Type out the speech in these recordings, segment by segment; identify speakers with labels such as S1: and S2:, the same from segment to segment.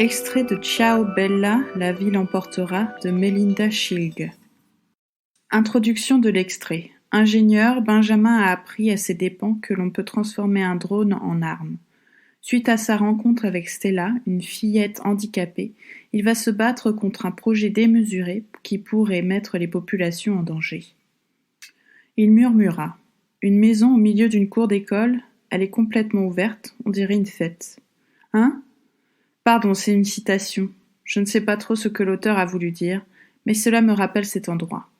S1: Extrait de Ciao Bella, la vie l'emportera de Melinda Schilg. Introduction de l'extrait. Ingénieur, Benjamin a appris à ses dépens que l'on peut transformer un drone en arme. Suite à sa rencontre avec Stella, une fillette handicapée, il va se battre contre un projet démesuré qui pourrait mettre les populations en danger. Il murmura. Une maison au milieu d'une cour d'école, elle est complètement ouverte, on dirait une fête. Hein ? Pardon, c'est une citation. Je ne sais pas trop ce que l'auteur a voulu dire, mais cela me rappelle cet endroit.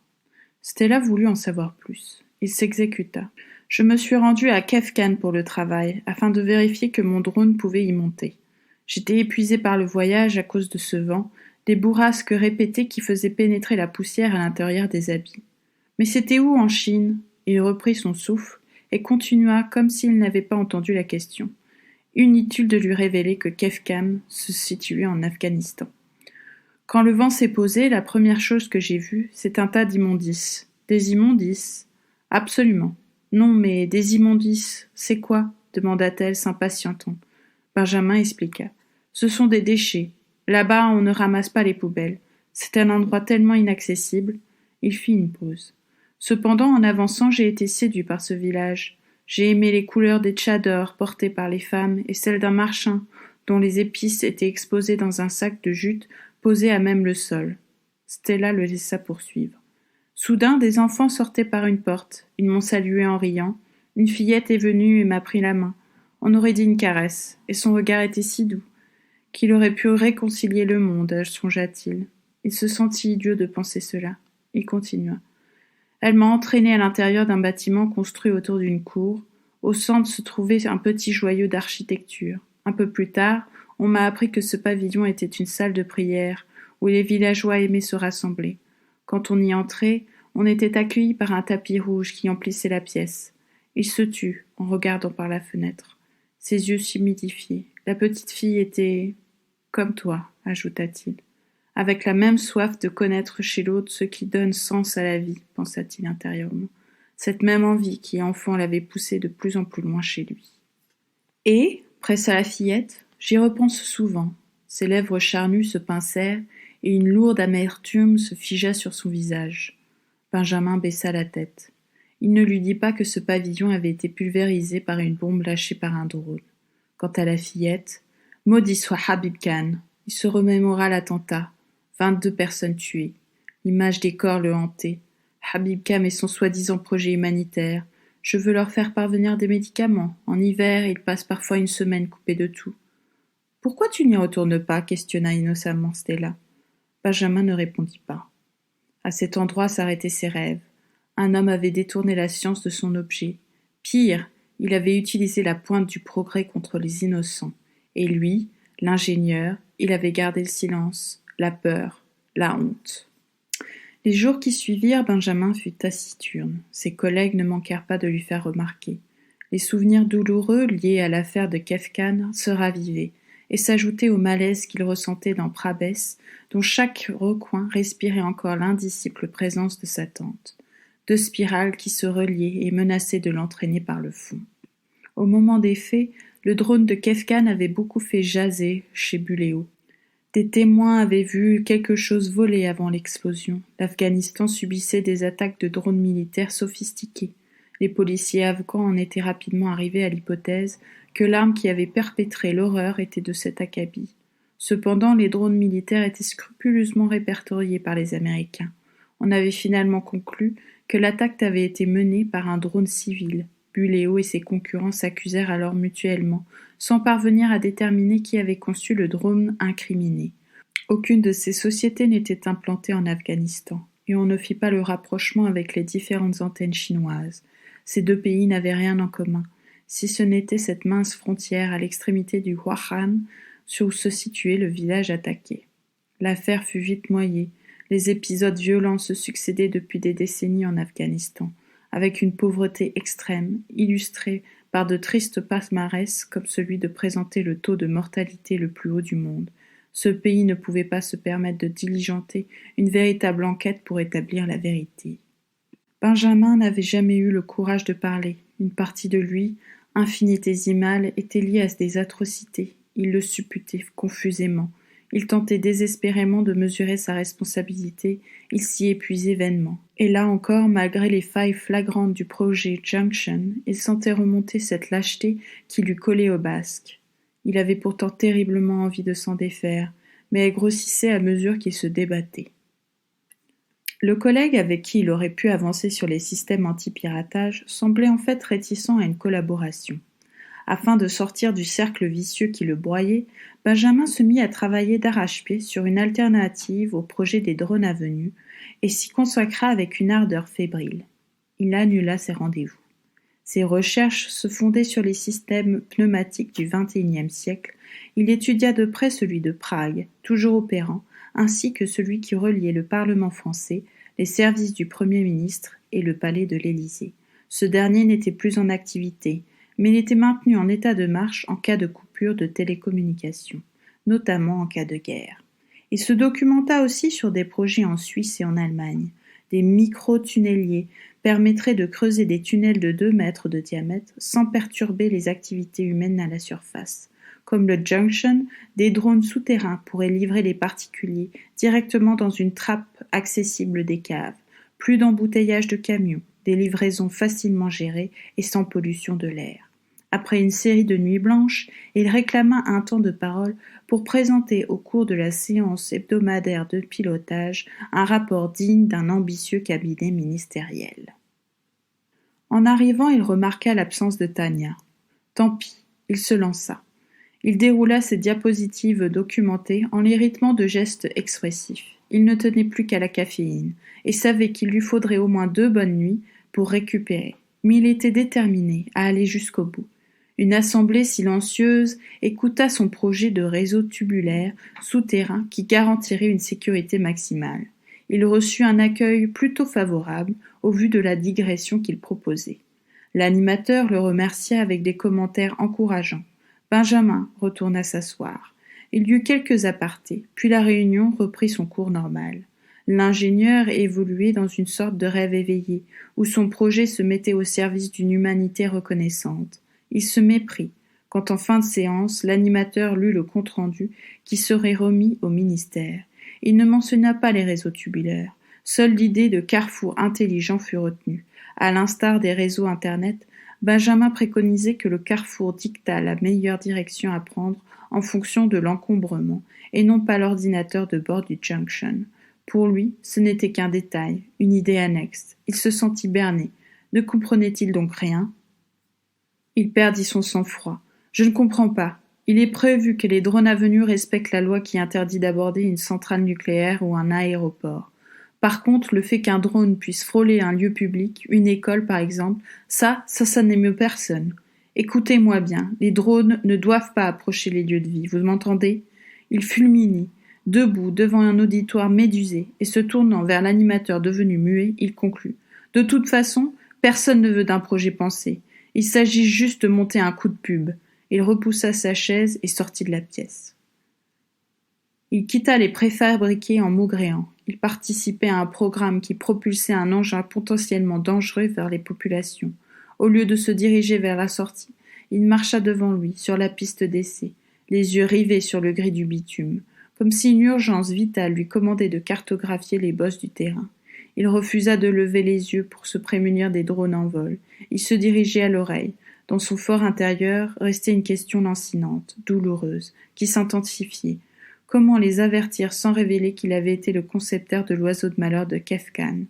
S1: Stella voulut en savoir plus. Il s'exécuta. Je me suis rendu à Kefkan pour le travail, afin de vérifier que mon drone pouvait y monter. J'étais épuisé par le voyage à cause de ce vent, des bourrasques répétées qui faisaient pénétrer la poussière à l'intérieur des habits. Mais c'était où en Chine ? Il reprit son souffle et continua comme s'il n'avait pas entendu la question. Inutile de lui révéler que Kefkan se situait en Afghanistan. Quand le vent s'est posé, la première chose que j'ai vue, c'est un tas d'immondices. Des immondices ? Absolument. Non, mais des immondices, c'est quoi ? Demanda-t-elle s'impatientant. Benjamin expliqua. Ce sont des déchets. Là-bas, on ne ramasse pas les poubelles. C'est un endroit tellement inaccessible. Il fit une pause. Cependant, en avançant, j'ai été séduit par ce village. J'ai aimé les couleurs des tchadors portés par les femmes et celles d'un marchand dont les épices étaient exposées dans un sac de jute posé à même le sol. Stella le laissa poursuivre. Soudain, des enfants sortaient par une porte. Ils m'ont salué en riant. Une fillette est venue et m'a pris la main. On aurait dit une caresse, et son regard était si doux qu'il aurait pu réconcilier le monde, songea-t-il. Il se sentit idiot de penser cela. Il continua. Elle m'a entraîné à l'intérieur d'un bâtiment construit autour d'une cour. Au centre se trouvait un petit joyau d'architecture. Un peu plus tard, on m'a appris que ce pavillon était une salle de prière où les villageois aimaient se rassembler. Quand on y entrait, on était accueilli par un tapis rouge qui emplissait la pièce. Il se tut en regardant par la fenêtre. Ses yeux s'humidifiaient. La petite fille était comme toi, ajouta-t-il. Avec la même soif de connaître chez l'autre ce qui donne sens à la vie, pensa-t-il intérieurement. Cette même envie qui, enfant, l'avait poussé de plus en plus loin chez lui. Et, pressa la fillette, j'y repense souvent. Ses lèvres charnues se pincèrent et une lourde amertume se figea sur son visage. Benjamin baissa la tête. Il ne lui dit pas que ce pavillon avait été pulvérisé par une bombe lâchée par un drone. Quant à la fillette, maudit soit Habib Khan. Il se remémora l'attentat. 22 personnes tuées. L'image des corps le hantait. Habib Khan et son soi-disant projet humanitaire. Je veux leur faire parvenir des médicaments. En hiver, ils passent parfois une semaine coupés de tout. Pourquoi tu n'y retournes pas ? Questionna innocemment Stella. Benjamin ne répondit pas. À cet endroit s'arrêtaient ses rêves. Un homme avait détourné la science de son objet. Pire, il avait utilisé la pointe du progrès contre les innocents. Et lui, l'ingénieur, il avait gardé le silence, la peur, la honte. Les jours qui suivirent, Benjamin fut taciturne. Ses collègues ne manquèrent pas de lui faire remarquer. Les souvenirs douloureux liés à l'affaire de Kefkan se ravivaient et s'ajoutaient au malaise qu'il ressentait dans Prabès, dont chaque recoin respirait encore l'indicible présence de sa tante. 2 spirales qui se reliaient et menaçaient de l'entraîner par le fond. Au moment des faits, le drone de Kefkan avait beaucoup fait jaser chez Buléo. Des témoins avaient vu quelque chose voler avant l'explosion. L'Afghanistan subissait des attaques de drones militaires sophistiqués. Les policiers afghans en étaient rapidement arrivés à l'hypothèse que l'arme qui avait perpétré l'horreur était de cet acabit. Cependant, les drones militaires étaient scrupuleusement répertoriés par les Américains. On avait finalement conclu que l'attaque avait été menée par un drone civil. Buléo et ses concurrents s'accusèrent alors mutuellement, sans parvenir à déterminer qui avait conçu le drone incriminé. Aucune de ces sociétés n'était implantée en Afghanistan, et on ne fit pas le rapprochement avec les différentes antennes chinoises. Ces 2 pays n'avaient rien en commun, si ce n'était cette mince frontière à l'extrémité du Wakhan, où se situait le village attaqué. L'affaire fut vite noyée. Les épisodes violents se succédaient depuis des décennies en Afghanistan, avec une pauvreté extrême, illustrée par de tristes palmarès comme celui de présenter le taux de mortalité le plus haut du monde. Ce pays ne pouvait pas se permettre de diligenter une véritable enquête pour établir la vérité. Benjamin n'avait jamais eu le courage de parler. Une partie de lui, infinitésimale, était liée à des atrocités. Il le supputait confusément, Il tentait désespérément de mesurer sa responsabilité, il s'y épuisait vainement. Et là encore, malgré les failles flagrantes du projet Junction, il sentait remonter cette lâcheté qui lui collait au basque. Il avait pourtant terriblement envie de s'en défaire, mais elle grossissait à mesure qu'il se débattait. Le collègue avec qui il aurait pu avancer sur les systèmes anti-piratage semblait en fait réticent à une collaboration. Afin de sortir du cercle vicieux qui le broyait, Benjamin se mit à travailler d'arrache-pied sur une alternative au projet des drones à venus et s'y consacra avec une ardeur fébrile. Il annula ses rendez-vous. Ses recherches se fondaient sur les systèmes pneumatiques du XXIe siècle. Il étudia de près celui de Prague, toujours opérant, ainsi que celui qui reliait le Parlement français, les services du Premier ministre et le palais de l'Élysée. Ce dernier n'était plus en activité, mais il était maintenu en état de marche en cas de coupure de télécommunications, notamment en cas de guerre. Il se documenta aussi sur des projets en Suisse et en Allemagne. Des micro-tunneliers permettraient de creuser des tunnels de 2 mètres de diamètre sans perturber les activités humaines à la surface. Comme le Junction, des drones souterrains pourraient livrer les particuliers directement dans une trappe accessible des caves. Plus d'embouteillage de camions, des livraisons facilement gérées et sans pollution de l'air. Après une série de nuits blanches, il réclama un temps de parole pour présenter au cours de la séance hebdomadaire de pilotage un rapport digne d'un ambitieux cabinet ministériel. En arrivant, il remarqua l'absence de Tania. Tant pis, il se lança. Il déroula ses diapositives documentées en les rythmant de gestes expressifs. Il ne tenait plus qu'à la caféine et savait qu'il lui faudrait au moins 2 bonnes nuits pour récupérer. Mais il était déterminé à aller jusqu'au bout. Une assemblée silencieuse écouta son projet de réseau tubulaire souterrain qui garantirait une sécurité maximale. Il reçut un accueil plutôt favorable au vu de la digression qu'il proposait. L'animateur le remercia avec des commentaires encourageants. Benjamin retourna s'asseoir. Il y eut quelques apartés, puis la réunion reprit son cours normal. L'ingénieur évoluait dans une sorte de rêve éveillé, où son projet se mettait au service d'une humanité reconnaissante. Il se méprit, quand en fin de séance, l'animateur lut le compte-rendu qui serait remis au ministère. Il ne mentionna pas les réseaux tubulaires. Seule l'idée de carrefour intelligent fut retenue. À l'instar des réseaux Internet, Benjamin préconisait que le carrefour dictât la meilleure direction à prendre en fonction de l'encombrement, et non pas l'ordinateur de bord du Junction. Pour lui, ce n'était qu'un détail, une idée annexe. Il se sentit berné. Ne comprenait-il donc rien ? Il perdit son sang-froid. « Je ne comprends pas. Il est prévu que les drones à venus respectent la loi qui interdit d'aborder une centrale nucléaire ou un aéroport. Par contre, le fait qu'un drone puisse frôler un lieu public, une école par exemple, ça n'émeut personne. Écoutez-moi bien, les drones ne doivent pas approcher les lieux de vie, vous m'entendez ?» Il fulminait, debout devant un auditoire médusé, et se tournant vers l'animateur devenu muet, il conclut. « De toute façon, personne ne veut d'un projet pensé. Il s'agit juste de monter un coup de pub. » Il repoussa sa chaise et sortit de la pièce. Il quitta les préfabriqués en maugréant. Il participait à un programme qui propulsait un engin potentiellement dangereux vers les populations. Au lieu de se diriger vers la sortie, il marcha devant lui, sur la piste d'essai, les yeux rivés sur le gris du bitume, comme si une urgence vitale lui commandait de cartographier les bosses du terrain. Il refusa de lever les yeux pour se prémunir des drones en vol. Il se dirigeait à l'oreille. Dans son fort intérieur restait une question lancinante, douloureuse, qui s'intensifiait. Comment les avertir sans révéler qu'il avait été le concepteur de l'oiseau de malheur de Kefkan ?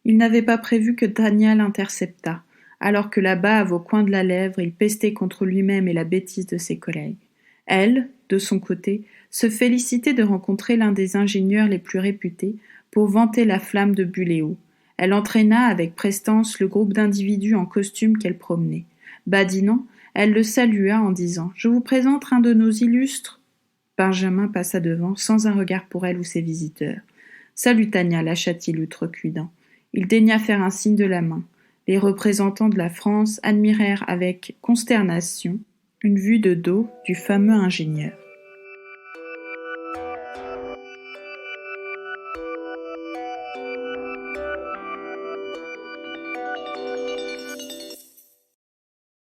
S1: Il n'avait pas prévu que Tania l'interceptât, alors que la bave au coin de la lèvre, il pestait contre lui-même et la bêtise de ses collègues. Elle, de son côté, se félicitait de rencontrer l'un des ingénieurs les plus réputés pour vanter la flamme de Buléo. Elle entraîna avec prestance le groupe d'individus en costume qu'elle promenait. Badinant, elle le salua en disant « Je vous présente un de nos illustres ». Benjamin passa devant, sans un regard pour elle ou ses visiteurs. « Salut Tania », lâcha-t-il outrecuidant. Il daigna faire un signe de la main. Les représentants de la France admirèrent avec consternation une vue de dos du fameux ingénieur.